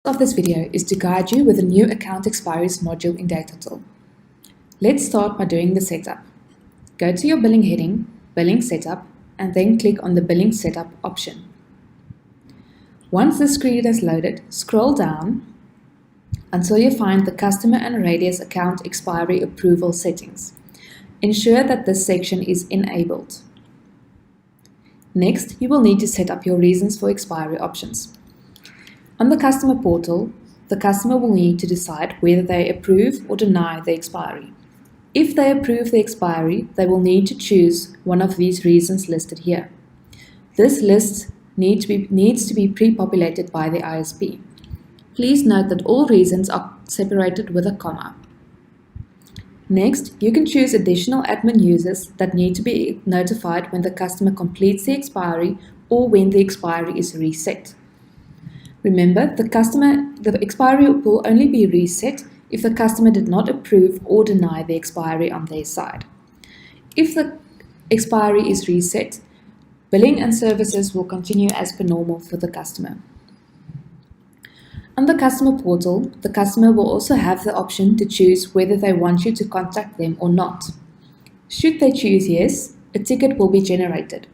Of this video is to guide you with the new account expiries module in DataTill. Let's start by doing the setup. Go to your billing heading, Billing Setup, and then click on the Billing Setup option. Once the screen is loaded, scroll down until you find the Customer and Radius Account Expiry Approval settings. Ensure that this section is enabled. Next, you will need to set up your reasons for expiry options. On the customer portal, the customer will need to decide whether they approve or deny the expiry. If they approve the expiry, they will need to choose one of these reasons listed here. This list needs to be pre-populated by the ISP. Please note that all reasons are separated with a comma. Next, you can choose additional admin users that need to be notified when the customer completes the expiry or when the expiry is reset. Remember, the expiry will only be reset if the customer did not approve or deny the expiry on their side. If the expiry is reset, billing and services will continue as per normal for the customer. On the customer portal, the customer will also have the option to choose whether they want you to contact them or not. Should they choose yes, a ticket will be generated.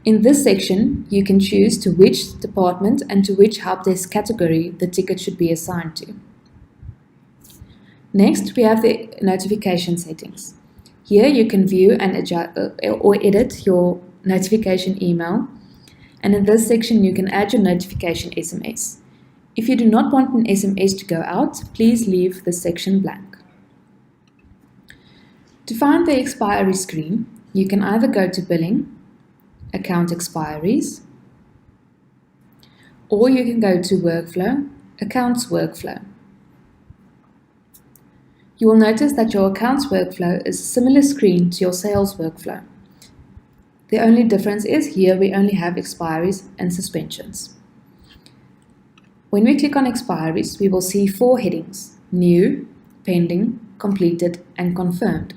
In this section, you can choose to which department and to which helpdesk category the ticket should be assigned to. Next, we have the notification settings. Here you can view and adjust or edit your notification email, and in this section you can add your notification SMS. If you do not want an SMS to go out, please leave this section blank. To find the expiry screen, you can either go to Billing, Account Expiries, or you can go to Workflow, Accounts Workflow. You will notice that your Accounts Workflow is a similar screen to your Sales Workflow. The only difference is here we only have expiries and suspensions. When we click on expiries, we will see 4 headings: New, Pending, Completed, and Confirmed.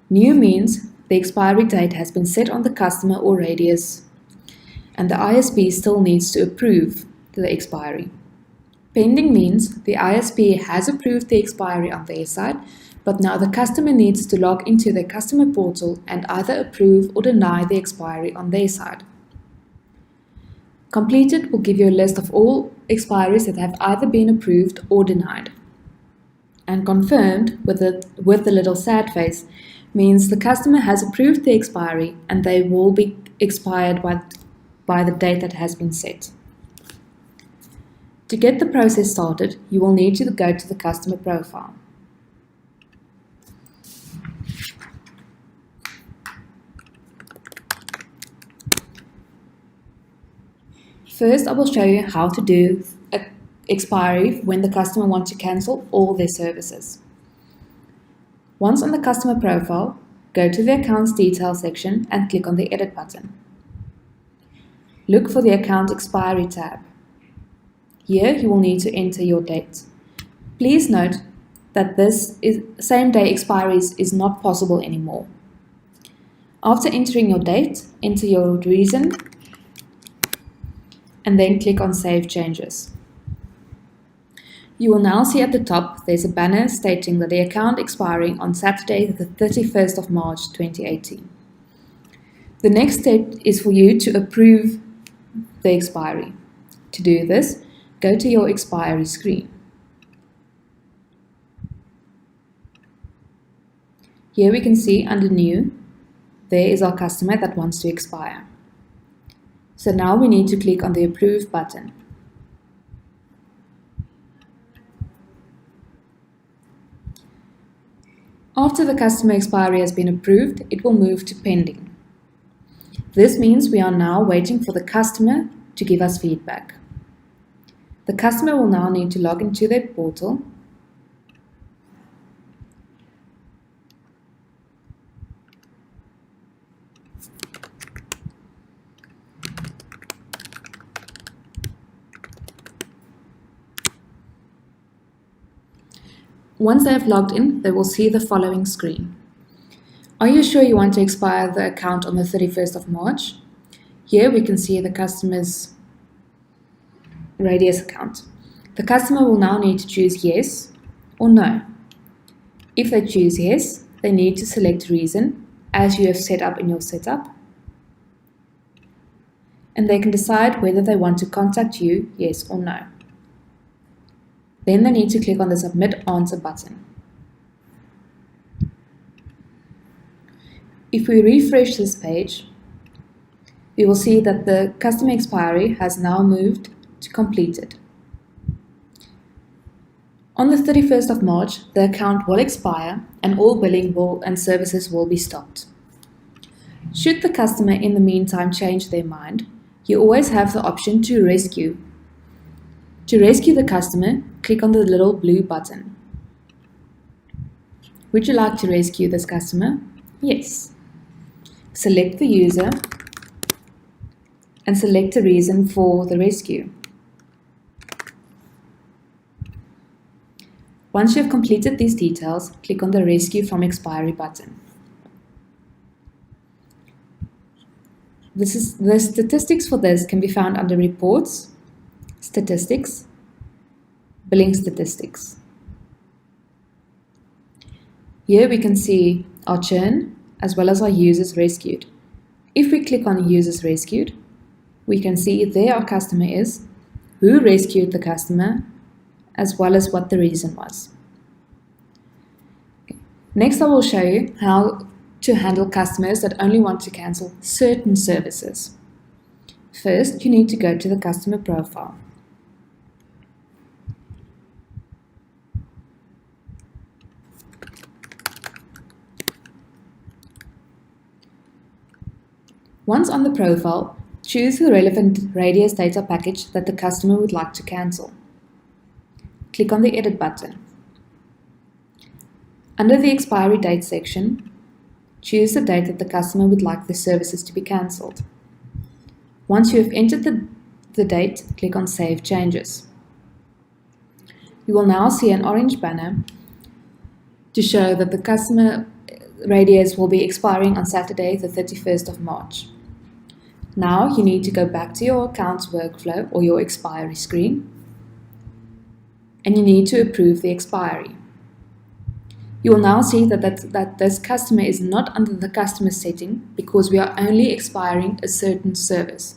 New means the expiry date has been set on the customer or Radius, and the ISP still needs to approve the expiry. Pending means the ISP has approved the expiry on their side, but now the customer needs to log into their customer portal and either approve or deny the expiry on their side. Completed will give you a list of all expiries that have either been approved or denied. And confirmed, with the little sad face, means the customer has approved the expiry and they will be expired by the date that has been set. To get the process started, you will need to go to the customer profile. First, I will show you how to do an expiry when the customer wants to cancel all their services. Once on the customer profile, go to the Accounts Details section and click on the Edit button. Look for the Account Expiry tab. Here you will need to enter your date. Please note that this same-day expiries is not possible anymore. After entering your date, enter your reason and then click on Save Changes. You will now see at the top there's a banner stating that the account expiring on Saturday the 31st of March 2018. The next step is for you to approve the expiry. To do this, go to your expiry screen. Here we can see under New, there is our customer that wants to expire. So now we need to click on the Approve button. After the customer expiry has been approved, it will move to Pending. This means we are now waiting for the customer to give us feedback. The customer will now need to log into their portal . Once they have logged in, they will see the following screen. Are you sure you want to expire the account on the 31st of March? Here we can see the customer's Radius account. The customer will now need to choose yes or no. If they choose yes, they need to select reason as you have set up in your setup, and they can decide whether they want to contact you, yes or no. Then they need to click on the Submit Answer button. If we refresh this page, we will see that the customer expiry has now moved to completed. On the 31st of March, the account will expire and all billing and services will be stopped. Should the customer in the meantime change their mind, you always have the option to rescue. To rescue the customer, click on the little blue button. Would you like to rescue this customer? Yes. Select the user and select a reason for the rescue. Once you have completed these details, click on the Rescue from Expiry button. The statistics for this can be found under Reports, Statistics, Billing Statistics. Here we can see our churn as well as our users rescued. If we click on Users Rescued, we can see there our customer is, who rescued the customer, as well as what the reason was. Next, I will show you how to handle customers that only want to cancel certain services. First, you need to go to the customer profile. Once on the profile, choose the relevant Radius data package that the customer would like to cancel. Click on the Edit button. Under the Expiry Date section, choose the date that the customer would like the services to be cancelled. Once you have entered the date, click on Save Changes. You will now see an orange banner to show that the customer Radius will be expiring on Saturday, the 31st of March. Now you need to go back to your accounts workflow or your expiry screen, and you need to approve the expiry. You will now see that this customer is not under the customer setting because we are only expiring a certain service.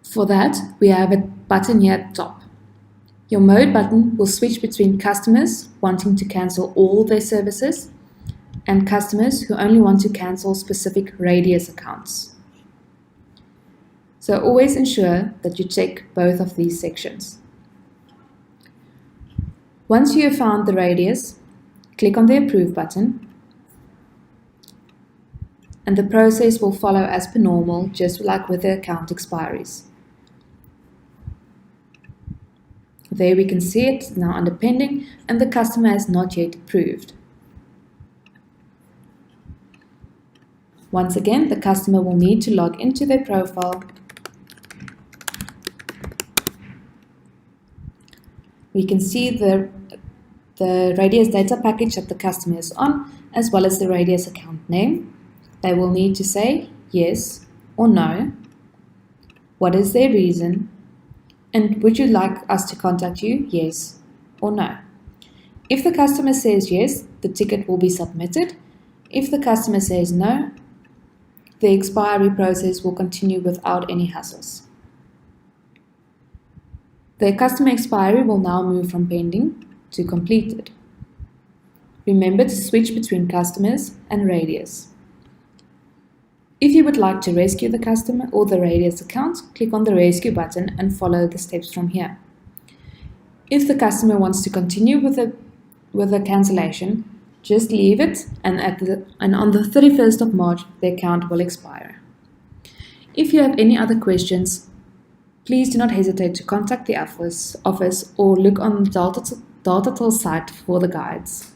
For that, we have a button here at the top. Your mode button will switch between customers wanting to cancel all their services and customers who only want to cancel specific Radius accounts. So always ensure that you check both of these sections. Once you have found the Radius, click on the Approve button, and the process will follow as per normal, just like with the account expiries. There we can see it now under pending, and the customer has not yet approved. Once again, the customer will need to log into their profile. We can see the Radius data package that the customer is on, as well as the Radius account name. They will need to say yes or no, what is their reason, and would you like us to contact you, yes or no. If the customer says yes, the ticket will be submitted. If the customer says no, the expiry process will continue without any hassles. The customer expiry will now move from pending to completed. Remember to switch between customers and Radius. If you would like to rescue the customer or the Radius account, click on the Rescue button and follow the steps from here. If the customer wants to continue with the cancellation, just leave it, and on the 31st of March, the account will expire. If you have any other questions, please do not hesitate to contact the office or look on the DataTill site for the guides.